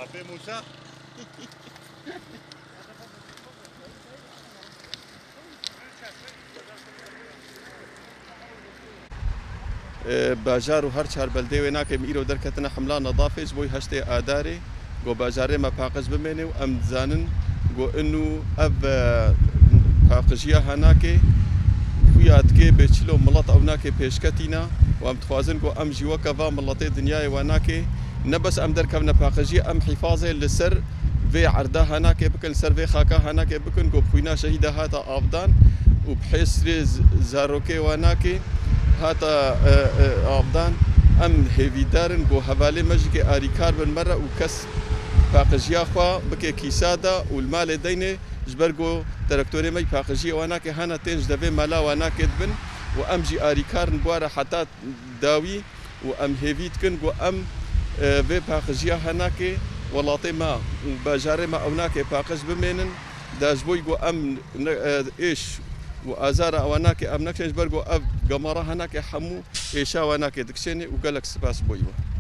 أبي موسى باجار و هر چهار بلده و ناکه میرو در کتن حمله نظافه بوی هشته آداری گو باجاره ما پاکش بمنه و ام زانن گو انو اب پاکشیا هناکه خویات که به چلو ملت او ناکه پیشکتینا و ام تخوازن گو ام جوا کوا ملت دنیای و ناکه نبس ام در کم نپاکشی ام حفاظه لسر في عرضه هناك بكن سر خاكا هناك بكن قو بخوينا شهيدة هاتا آبدان وبحسر زاروكي وناكي هاتا آبدان ام هيفيدارن قو هفالي مجيكي آريكار بن مرة وكس باقجيا خوا بكي كيسادا والمال ديني جبر قو تركتوري مي باقجيا وناكي هانا تنج دفي مالا وناكي دبن وام جي آريكار نبوارا حتى داوي وام هيفيد كن قو ام في باقجيا هناكي ولاطي ما باجاري ما اوناكي باقش بمينن داجبوي قو ام ايش وازارا اوناكي ام نكشنج برغو اب قمره هناكي حمو ايشا وناكي دكشيني وقالك سباس بويوا